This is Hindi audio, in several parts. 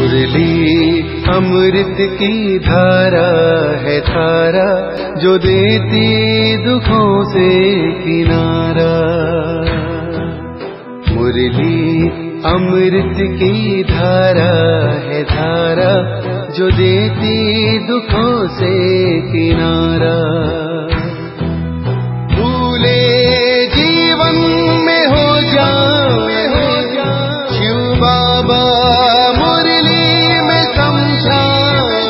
मुरली अमृत की धारा है धारा, जो देती दुखों से किनारा। मुरली अमृत की धारा है धारा, जो देती दुखों से किनारा। भूले जीवन में हो जाए शिव बाबा मुरली में समझाए।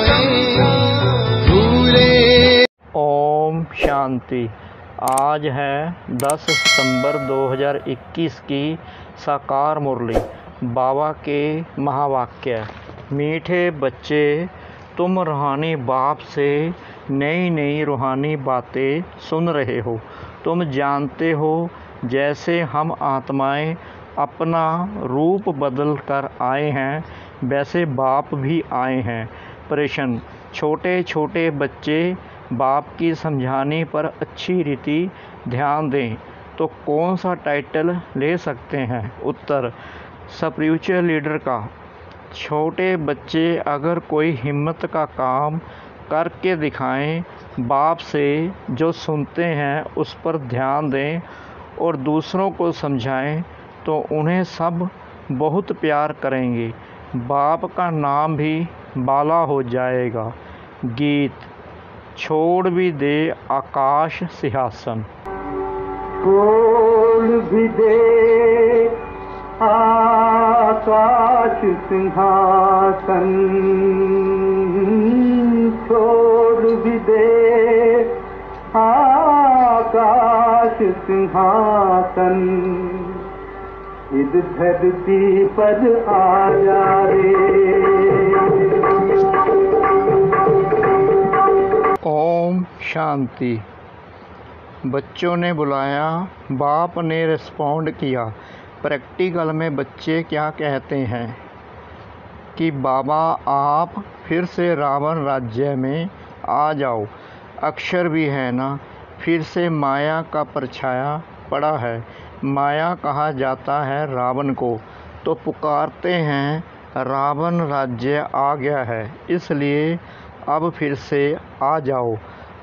भूले। ओम शांति। आज है 10 सितंबर 2021 की साकार मुरली। बाबा के महावाक्य। मीठे बच्चे, तुम रूहानी बाप से नई नई रूहानी बातें सुन रहे हो। तुम जानते हो जैसे हम आत्माएं अपना रूप बदल कर आए हैं, वैसे बाप भी आए हैं। प्रश्न: छोटे छोटे बच्चे बाप की समझाने पर अच्छी रीति ध्यान दें तो कौन सा टाइटल ले सकते हैं? उत्तर: स्पिरिचुअल लीडर का। छोटे बच्चे अगर कोई हिम्मत का काम करके दिखाएं, बाप से जो सुनते हैं उस पर ध्यान दें और दूसरों को समझाएं तो उन्हें सब बहुत प्यार करेंगे। बाप का नाम भी बाला हो जाएगा। गीत। छोड़ भी दे आकाश सिंहासन। छोड़ भी दे आकाश सिंहासन, छोड़ भी दे आकाश सिंहासन, इस धरती पर आया रे। ओम शांति। बच्चों ने बुलाया, बाप ने रिस्पॉन्ड किया। प्रैक्टिकल में बच्चे क्या कहते हैं कि बाबा आप फिर से रावण राज्य में आ जाओ। अक्षर भी है ना, फिर से माया का परछाया पड़ा है। माया कहा जाता है रावण को, तो पुकारते हैं रावण राज्य आ गया है, इसलिए अब फिर से आ जाओ।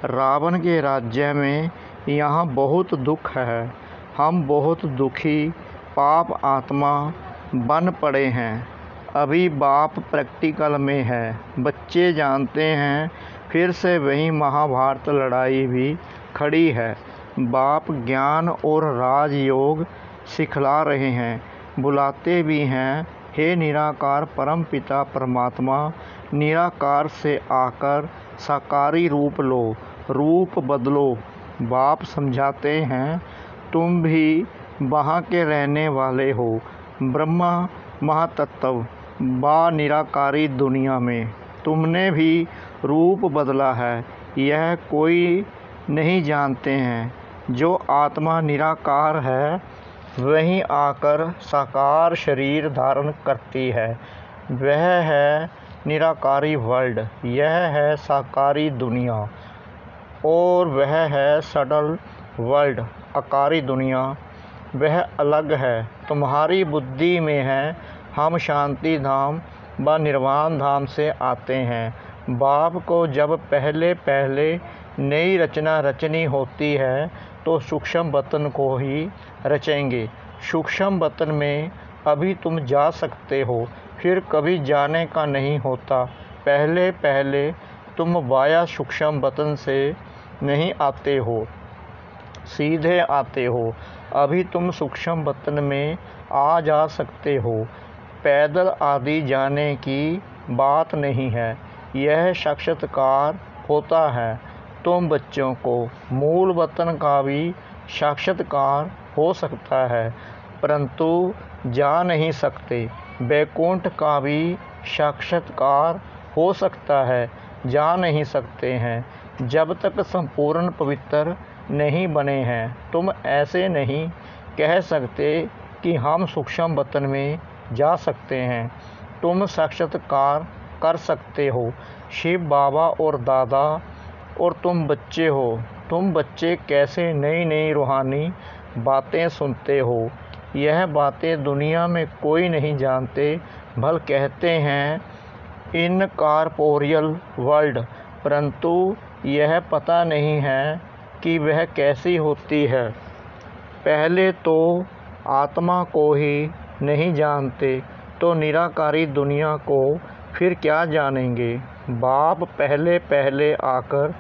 रावण के राज्य में यहाँ बहुत दुख है। हम बहुत दुखी पाप आत्मा बन पड़े हैं। अभी बाप प्रैक्टिकल में है। बच्चे जानते हैं फिर से वही महाभारत लड़ाई भी खड़ी है। बाप ज्ञान और राजयोग सिखला रहे हैं, बुलाते भी हैं, हे निराकार परम पिता परमात्मा, निराकार से आकर साकारी रूप लो, रूप बदलो। बाप समझाते हैं तुम भी वहाँ के रहने वाले हो, ब्रह्मा महातत्व बा निराकारी दुनिया में। तुमने भी रूप बदला है, यह कोई नहीं जानते हैं। जो आत्मा निराकार है वहीं आकर साकार शरीर धारण करती है, वह है निराकारी वर्ल्ड, यह है साकारी दुनिया, और वह है सडल वर्ल्ड आकारी दुनिया, वह अलग है। तुम्हारी बुद्धि में है हम शांति धाम व निर्वाण धाम से आते हैं। बाप को जब पहले पहले नई रचना रचनी होती है तो सूक्ष्म वतन को ही रचेंगे। सूक्ष्म वतन में अभी तुम जा सकते हो, फिर कभी जाने का नहीं होता। पहले पहले तुम वाया सूक्ष्म वतन से नहीं आते हो, सीधे आते हो। अभी तुम सूक्ष्म वतन में आ जा सकते हो। पैदल आदि जाने की बात नहीं है, यह साक्षात्कार होता है। तुम बच्चों को मूल वतन का भी साक्षात्कार हो सकता है, परंतु जा नहीं सकते। वैकुंठ का भी साक्षात्कार हो सकता है, जा नहीं सकते हैं, जब तक संपूर्ण पवित्र नहीं बने हैं। तुम ऐसे नहीं कह सकते कि हम सूक्ष्म वतन में जा सकते हैं। तुम साक्षात्कार कर सकते हो, शिव बाबा और दादा, और तुम बच्चे हो। तुम बच्चे कैसे नई नई रूहानी बातें सुनते हो, यह बातें दुनिया में कोई नहीं जानते। भल कहते हैं इनकॉर्पोरियल वर्ल्ड, परंतु यह पता नहीं है कि वह कैसी होती है। पहले तो आत्मा को ही नहीं जानते तो निराकारी दुनिया को फिर क्या जानेंगे। बाप पहले पहले आकर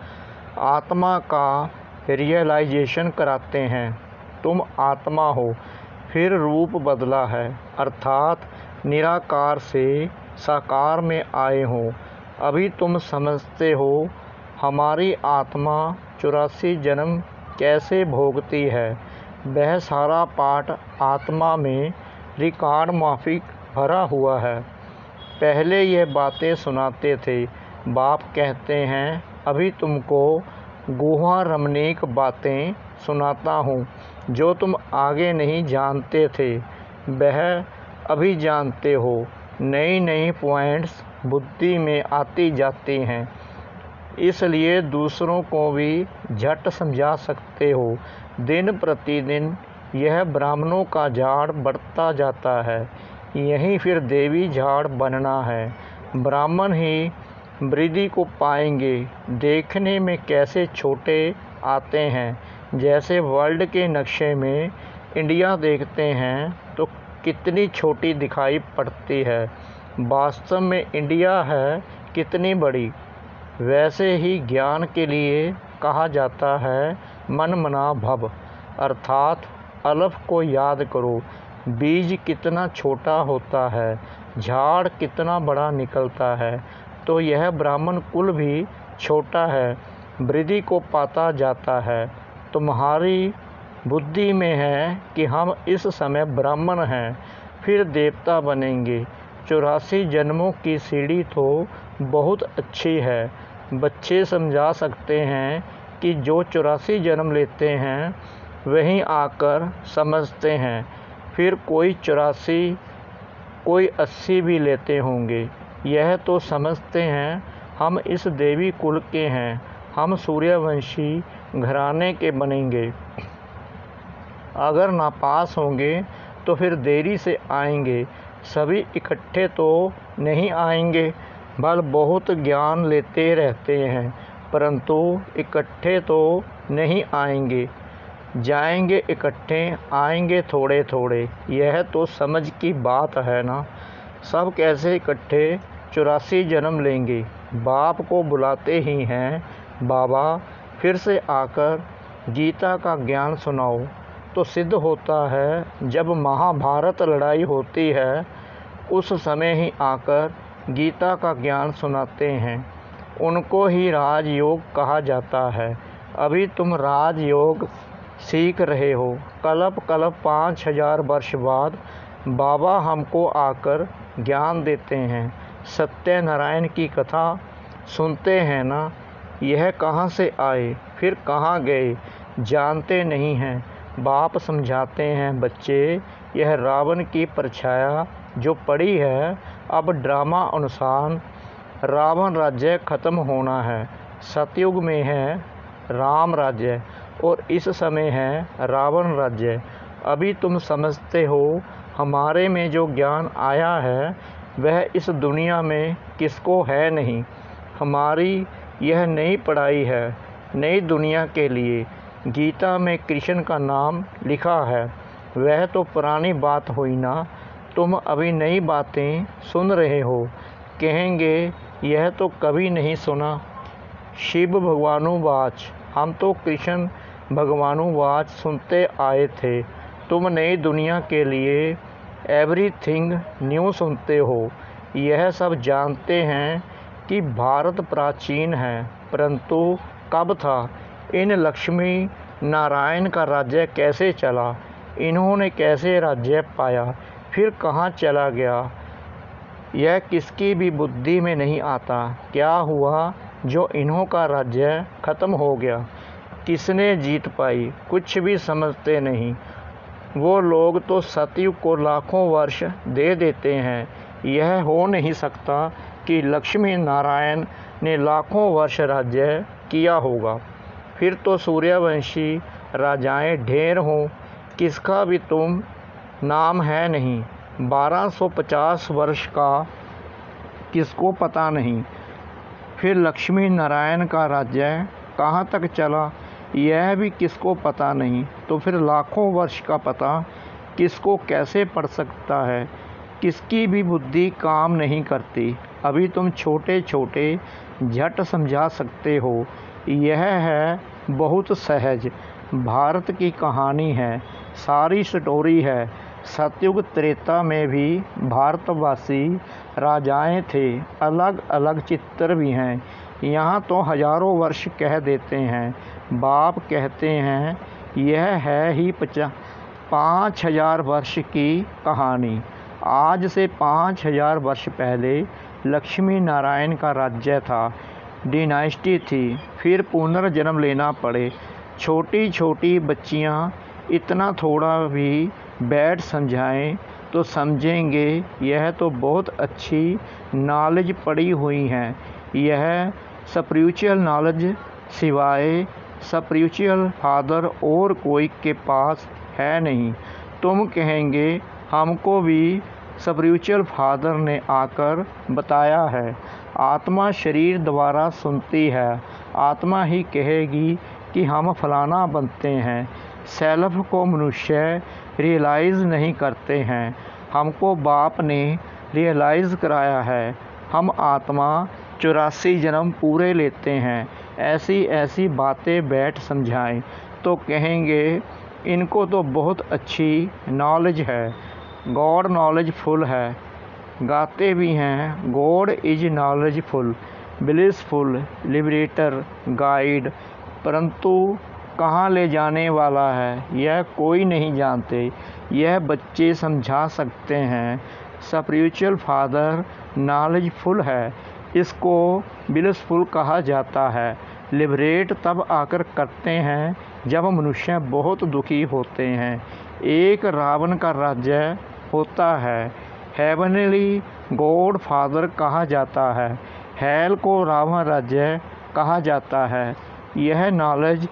आत्मा का रियलाइजेशन कराते हैं। तुम आत्मा हो, फिर रूप बदला है, अर्थात निराकार से साकार में आए हो। अभी तुम समझते हो हमारी आत्मा 84 जन्म कैसे भोगती है। वह सारा पाठ आत्मा में रिकॉर्ड माफिक भरा हुआ है। पहले ये बातें सुनाते थे। बाप कहते हैं अभी तुमको गुहा रमणीक बातें सुनाता हूँ जो तुम आगे नहीं जानते थे, वह अभी जानते हो। नई नई पॉइंट्स बुद्धि में आती जाती हैं, इसलिए दूसरों को भी झट समझा सकते हो। दिन प्रतिदिन यह ब्राह्मणों का झाड़ बढ़ता जाता है, यहीं फिर देवी झाड़ बनना है। ब्राह्मण ही वृद्धि को पाएंगे। देखने में कैसे छोटे आते हैं। जैसे वर्ल्ड के नक्शे में इंडिया देखते हैं तो कितनी छोटी दिखाई पड़ती है, वास्तव में इंडिया है कितनी बड़ी। वैसे ही ज्ञान के लिए कहा जाता है मन मना भव, अर्थात अलफ को याद करो। बीज कितना छोटा होता है, झाड़ कितना बड़ा निकलता है, तो यह ब्राह्मण कुल भी छोटा है, वृद्धि को पाता जाता है। तुम्हारी बुद्धि में है कि हम इस समय ब्राह्मण हैं, फिर देवता बनेंगे। 84 जन्मों की सीढ़ी तो बहुत अच्छी है। बच्चे समझा सकते हैं कि जो 84 जन्म लेते हैं वहीं आकर समझते हैं, फिर कोई 84 कोई 80 भी लेते होंगे। यह तो समझते हैं हम इस देवी कुल के हैं, हम सूर्यवंशी घराने के बनेंगे। अगर नापास होंगे तो फिर देरी से आएंगे। सभी इकट्ठे तो नहीं आएंगे, बल बहुत ज्ञान लेते रहते हैं, परंतु इकट्ठे तो नहीं आएंगे। जाएंगे इकट्ठे, आएंगे थोड़े थोड़े। यह तो समझ की बात है ना। सब कैसे इकट्ठे 84 जन्म लेंगे। बाप को बुलाते ही हैं, बाबा फिर से आकर गीता का ज्ञान सुनाओ। तो सिद्ध होता है जब महाभारत लड़ाई होती है उस समय ही आकर गीता का ज्ञान सुनाते हैं। उनको ही राजयोग कहा जाता है। अभी तुम राजयोग सीख रहे हो। कल्प 5000 वर्ष बाद बाबा हमको आकर ज्ञान देते हैं। सत्यनारायण की कथा सुनते हैं ना। यह कहाँ से आए फिर कहाँ गए जानते नहीं हैं। बाप समझाते हैं बच्चे, यह रावण की परछाया जो पड़ी है, अब ड्रामा अनुसार रावण राज्य खत्म होना है। सतयुग में है राम राज्य और इस समय है रावण राज्य। अभी तुम समझते हो हमारे में जो ज्ञान आया है वह इस दुनिया में किसको है नहीं। हमारी यह नई पढ़ाई है नई दुनिया के लिए। गीता में कृष्ण का नाम लिखा है, वह तो पुरानी बात हुई ना। तुम अभी नई बातें सुन रहे हो। कहेंगे यह तो कभी नहीं सुना। शिव भगवानुवाच, हम तो कृष्ण भगवानुवाच सुनते आए थे। तुम नई दुनिया के लिए एवरीथिंग न्यू सुनते हो। यह सब जानते हैं कि भारत प्राचीन है, परंतु कब था। इन लक्ष्मी नारायण का राज्य कैसे चला, इन्होंने कैसे राज्य पाया, फिर कहाँ चला गया, यह किसकी भी बुद्धि में नहीं आता। क्या हुआ जो इन्हों का राज्य खत्म हो गया, किसने जीत पाई, कुछ भी समझते नहीं। वो लोग तो सतयुग को लाखों वर्ष दे देते हैं। यह हो नहीं सकता कि लक्ष्मी नारायण ने लाखों वर्ष राज्य किया होगा। फिर तो सूर्यवंशी राजाएं ढेर हों, किसका भी तुम नाम है नहीं। 1250 वर्ष का किसको पता नहीं। फिर लक्ष्मी नारायण का राज्य कहाँ तक चला यह भी किसको पता नहीं। तो फिर लाखों वर्ष का पता किसको कैसे पड़ सकता है। किसकी भी बुद्धि काम नहीं करती। अभी तुम छोटे छोटे झट समझा सकते हो। यह है बहुत सहज भारत की कहानी है, सारी स्टोरी है। सतयुग त्रेता में भी भारतवासी राजाएं थे, अलग अलग चित्र भी हैं। यहाँ तो हजारों वर्ष कह देते हैं। बाप कहते हैं यह है ही 5000 वर्ष की कहानी। आज से 5000 वर्ष पहले लक्ष्मी नारायण का राज्य था, डिनाइस्टी थी। फिर पुनर्जन्म लेना पड़े। छोटी छोटी बच्चियाँ इतना थोड़ा भी बैठ समझाएं तो समझेंगे। यह तो बहुत अच्छी नॉलेज पड़ी हुई है। यह स्पिरिचुअल नॉलेज सिवाय स्पिरिचुअल फादर और कोई के पास है नहीं। तुम कहेंगे हमको भी स्पिरिचुअल फादर ने आकर बताया है। आत्मा शरीर द्वारा सुनती है। आत्मा ही कहेगी कि हम फलाना बनते हैं। सेल्फ को मनुष्य रियलाइज़ नहीं करते हैं। हमको बाप ने रियलाइज़ कराया है। हम आत्मा 84 जन्म पूरे लेते हैं। ऐसी ऐसी बातें बैठ समझाएं तो कहेंगे इनको तो बहुत अच्छी नॉलेज है। गॉड नॉलेजफुल है। गाते भी हैं God is knowledgeful, blissful, liberator, guide. परंतु कहाँ ले जाने वाला है यह कोई नहीं जानते। यह बच्चे समझा सकते हैं। स्पिरिचुअल फादर नॉलेजफुल है, इसको ब्लिसफुल कहा जाता है। लिबरेट तब आकर करते हैं जब मनुष्य बहुत दुखी होते हैं। एक रावण का राज्य होता है। हेवनली गॉड फादर कहा जाता है। हेल को रावण राज्य कहा जाता है। यह नॉलेज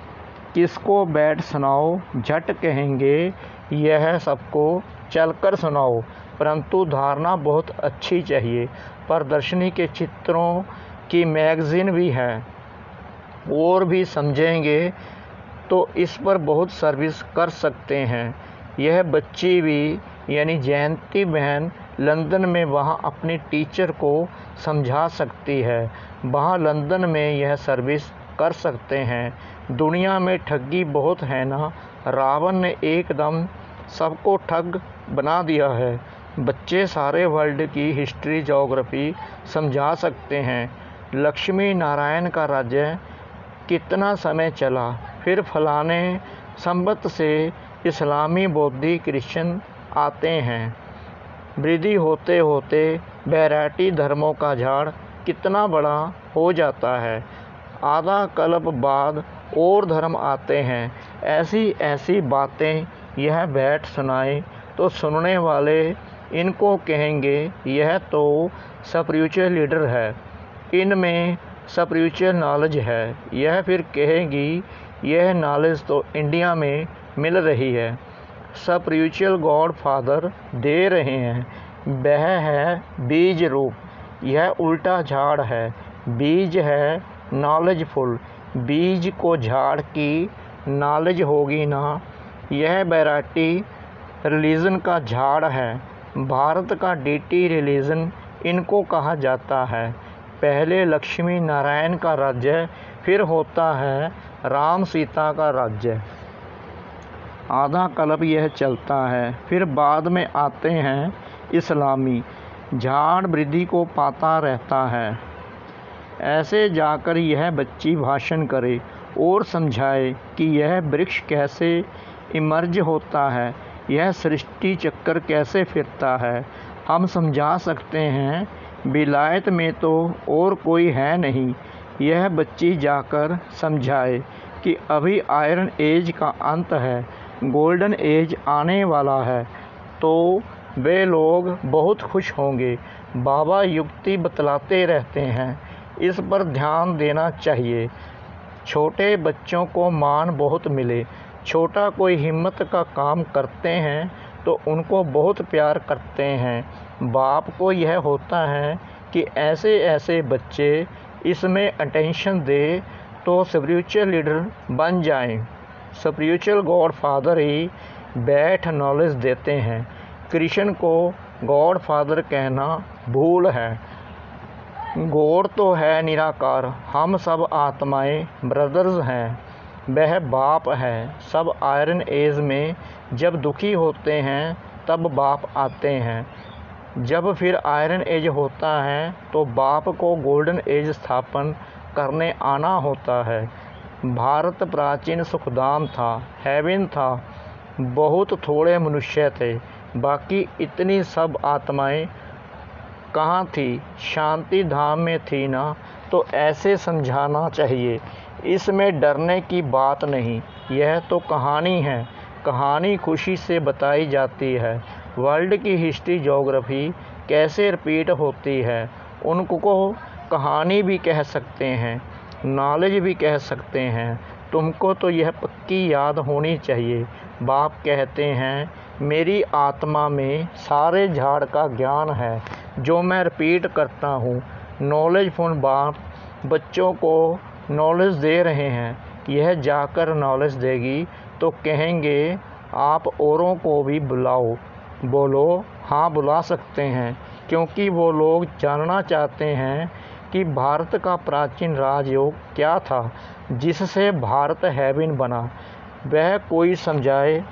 किसको बैठ सुनाओ, झट कहेंगे यह सबको चलकर सुनाओ। परंतु धारणा बहुत अच्छी चाहिए। प्रदर्शनी के चित्रों की मैगज़ीन भी है और भी समझेंगे तो इस पर बहुत सर्विस कर सकते हैं। यह बच्ची भी यानी जयंती बहन लंदन में वहाँ अपनी टीचर को समझा सकती है। वहाँ लंदन में यह सर्विस कर सकते हैं। दुनिया में ठगी बहुत है ना। रावण ने एकदम सबको ठग बना दिया है। बच्चे सारे वर्ल्ड की हिस्ट्री ज्योग्राफी समझा सकते हैं। लक्ष्मी नारायण का राज्य कितना समय चला, फिर फलाने संबत से इस्लामी बौद्धी क्रिश्चियन आते हैं। वृद्धि होते होते वैरायटी धर्मों का झाड़ कितना बड़ा हो जाता है। आधा कल्प बाद और धर्म आते हैं। ऐसी ऐसी बातें यह बैठ सुनाए तो सुनने वाले इनको कहेंगे यह तो स्पिरिचुअल लीडर है, इनमें स्पिरिचुअल नॉलेज है। यह फिर कहेगी यह नॉलेज तो इंडिया में मिल रही है, स्पिरिचुअल गॉड फादर दे रहे हैं। वह है बीज रूप। यह उल्टा झाड़ है। बीज है नॉलेजफुल। बीज को झाड़ की नॉलेज होगी ना। यह वैरायटी रिलीजन का झाड़ है। भारत का डीटी रिलीजन इनको कहा जाता है। पहले लक्ष्मी नारायण का राज्य, फिर होता है राम सीता का राज्य। आधा कल्प यह चलता है। फिर बाद में आते हैं इस्लामी। झाड़ वृद्धि को पाता रहता है। ऐसे जाकर यह बच्ची भाषण करे और समझाए कि यह वृक्ष कैसे इमर्ज होता है, यह सृष्टि चक्कर कैसे फिरता है। हम समझा सकते हैं विलायत में तो और कोई है नहीं। यह बच्ची जाकर समझाए कि अभी आयरन एज का अंत है, गोल्डन एज आने वाला है, तो वे लोग बहुत खुश होंगे। बाबा युक्ति बतलाते रहते हैं, इस पर ध्यान देना चाहिए। छोटे बच्चों को मान बहुत मिले। छोटा कोई हिम्मत का काम करते हैं तो उनको बहुत प्यार करते हैं। बाप को यह होता है कि ऐसे ऐसे बच्चे इसमें अटेंशन दे तो स्पिरिचुअल लीडर बन जाएं। स्पिरिचुअल गॉड फादर ही बैठ नॉलेज देते हैं। कृष्ण को गॉड फादर कहना भूल है। गॉड तो है निराकार, हम सब आत्माएं ब्रदर्स हैं। वह बाप है। सब आयरन एज में जब दुखी होते हैं तब बाप आते हैं। जब फिर आयरन एज होता है तो बाप को गोल्डन एज स्थापन करने आना होता है। भारत प्राचीन सुखधाम था, हेवन था। बहुत थोड़े मनुष्य थे, बाकी इतनी सब आत्माएं कहाँ थी? शांति धाम में थी ना। तो ऐसे समझाना चाहिए, इसमें डरने की बात नहीं। यह तो कहानी है। कहानी खुशी से बताई जाती है। वर्ल्ड की हिस्ट्री ज्योग्राफी कैसे रिपीट होती है, उनको कहानी भी कह सकते हैं, नॉलेज भी कह सकते हैं। तुमको तो यह पक्की याद होनी चाहिए। बाप कहते हैं, मेरी आत्मा में सारे झाड़ का ज्ञान है जो मैं रिपीट करता हूँ। नॉलेज फॉर बाप बच्चों को नॉलेज दे रहे हैं। यह जाकर नॉलेज देगी तो कहेंगे आप औरों को भी बुलाओ। बोलो हाँ, बुला सकते हैं, क्योंकि वो लोग जानना चाहते हैं कि भारत का प्राचीन राजयोग क्या था जिससे भारत हेवन बना। वह कोई समझाए।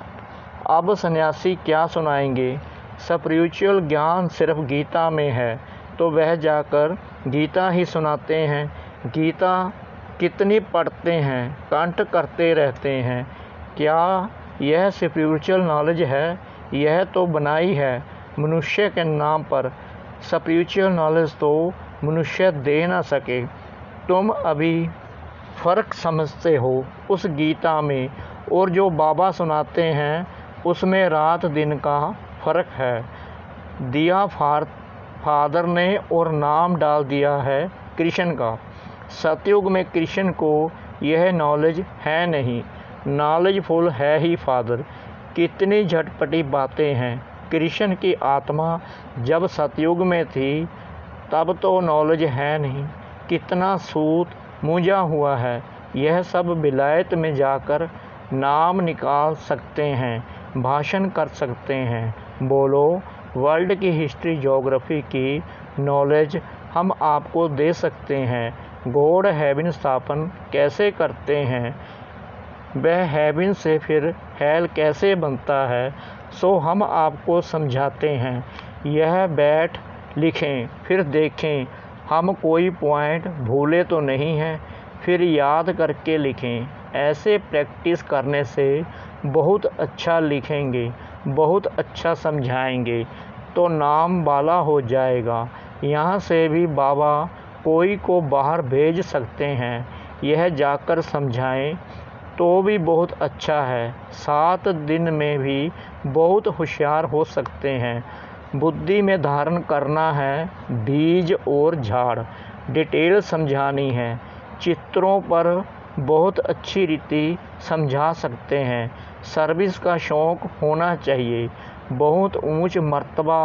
अब सन्यासी क्या सुनाएंगे? स्पिरिचुअल ज्ञान सिर्फ गीता में है, तो वह जाकर गीता ही सुनाते हैं। गीता कितनी पढ़ते हैं, कंठ करते रहते हैं। क्या यह स्पिरिचुअल नॉलेज है? यह तो बनाई है मनुष्य के नाम पर। स्पिरिचुअल नॉलेज तो मनुष्य दे ना सके। तुम अभी फ़र्क समझते हो उस गीता में और जो बाबा सुनाते हैं उसमें रात दिन का फ़र्क है। दिया फादर ने और नाम डाल दिया है कृष्ण का। सतयुग में कृष्ण को यह नॉलेज है नहीं। नॉलेजफुल है ही फादर। कितनी झटपटी बातें हैं। कृष्ण की आत्मा जब सतयुग में थी तब तो नॉलेज है नहीं। कितना सूत मूंझा हुआ है। यह सब विलायत में जाकर नाम निकाल सकते हैं, भाषण कर सकते हैं। बोलो, वर्ल्ड की हिस्ट्री ज्योग्राफी की नॉलेज हम आपको दे सकते हैं। गॉड हेवन स्थापन कैसे करते हैं, वह हेवन से फिर हेल कैसे बनता है, सो हम आपको समझाते हैं। यह बैठ लिखें फिर देखें हम कोई पॉइंट भूले तो नहीं हैं, फिर याद करके लिखें। ऐसे प्रैक्टिस करने से बहुत अच्छा लिखेंगे, बहुत अच्छा समझाएंगे तो नाम वाला हो जाएगा। यहाँ से भी बाबा कोई को बाहर भेज सकते हैं। यह जाकर समझाएं तो भी बहुत अच्छा है। 7 दिन में भी बहुत होशियार हो सकते हैं। बुद्धि में धारण करना है बीज और झाड़। डिटेल समझानी है। चित्रों पर बहुत अच्छी रीति समझा सकते हैं। सर्विस का शौक़ होना चाहिए। बहुत ऊंच मर्तबा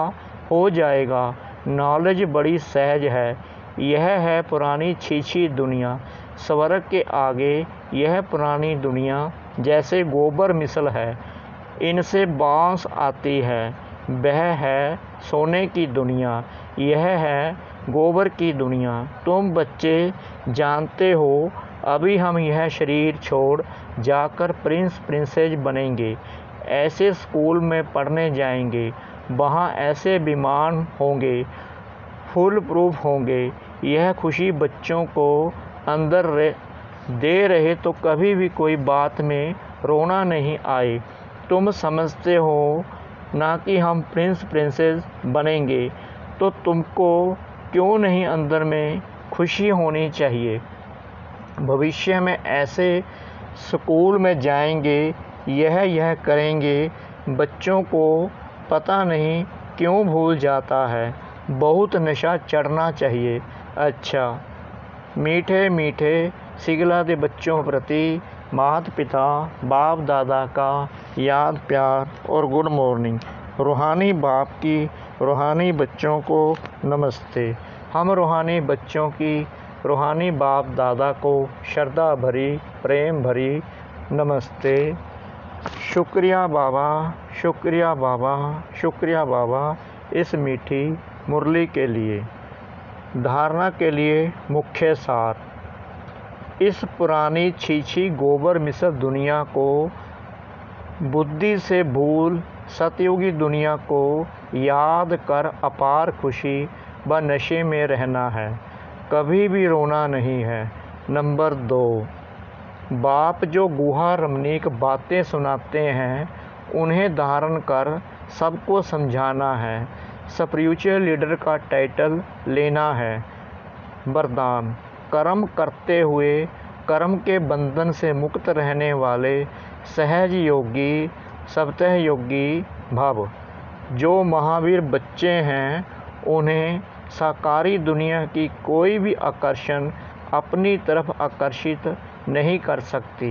हो जाएगा। नॉलेज बड़ी सहज है। यह है पुरानी छीछी दुनिया। स्वर्ग के आगे यह पुरानी दुनिया जैसे गोबर मिसल है। इनसे बांस आती है। वह है सोने की दुनिया। यह है गोबर की दुनिया। तुम बच्चे जानते हो, अभी हम यह शरीर छोड़ जाकर प्रिंस प्रिंसेस बनेंगे। ऐसे स्कूल में पढ़ने जाएंगे। वहाँ ऐसे विमान होंगे, फुल प्रूफ होंगे। यह खुशी बच्चों को अंदर दे रहे तो कभी भी कोई बात में रोना नहीं आए। तुम समझते हो ना कि हम प्रिंस प्रिंसेस बनेंगे, तो तुमको क्यों नहीं अंदर में खुशी होनी चाहिए। भविष्य में ऐसे स्कूल में जाएंगे, यह करेंगे। बच्चों को पता नहीं क्यों भूल जाता है। बहुत नशा चढ़ना चाहिए। अच्छा, मीठे मीठे सिगला दे बच्चों प्रति माता पिता बाप दादा का याद प्यार और गुड मॉर्निंग। रूहानी बाप की रूहानी बच्चों को नमस्ते। हम रूहानी बच्चों की रूहानी बाप दादा को श्रद्धा भरी प्रेम भरी नमस्ते। शुक्रिया बाबा, शुक्रिया बाबा, शुक्रिया बाबा इस मीठी मुरली के लिए। धारणा के लिए मुख्य सार। इस पुरानी छीछी गोबर मिश्र दुनिया को बुद्धि से भूल सतयुगी दुनिया को याद कर अपार खुशी व नशे में रहना है, कभी भी रोना नहीं है। नंबर 2, बाप जो गुहा रमणीक बातें सुनाते हैं उन्हें धारण कर सबको समझाना है, स्पिरिचुअल लीडर का टाइटल लेना है। वरदान, कर्म करते हुए कर्म के बंधन से मुक्त रहने वाले सहज योगी स्वतः योगी भव। जो महावीर बच्चे हैं उन्हें साकारी दुनिया की कोई भी आकर्षण अपनी तरफ आकर्षित नहीं कर सकती।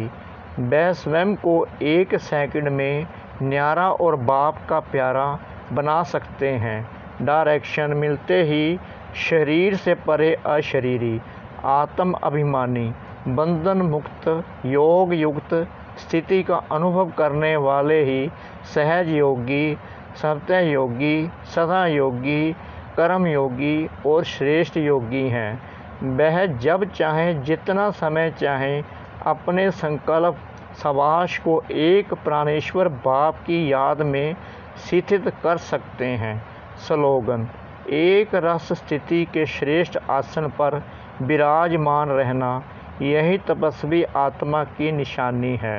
वह स्वयं को 1 सेकंड में न्यारा और बाप का प्यारा बना सकते हैं। डायरेक्शन मिलते ही शरीर से परे अशरीरी आत्म अभिमानी बंधन मुक्त योग युक्त स्थिति का अनुभव करने वाले ही सहज योगी स्वतः योगी सदा योगी कर्म योगी और श्रेष्ठ योगी हैं। वह जब चाहे जितना समय चाहे अपने संकल्प सवास को एक प्राणेश्वर बाप की याद में स्थित कर सकते हैं। स्लोगन, एक रस स्थिति के श्रेष्ठ आसन पर विराजमान रहना यही तपस्वी आत्मा की निशानी है।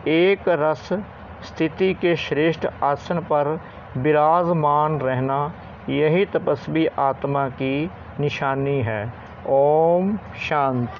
एक रस स्थिति के श्रेष्ठ आसन पर विराजमान रहना यही तपस्वी आत्मा की निशानी है। ओम शांति।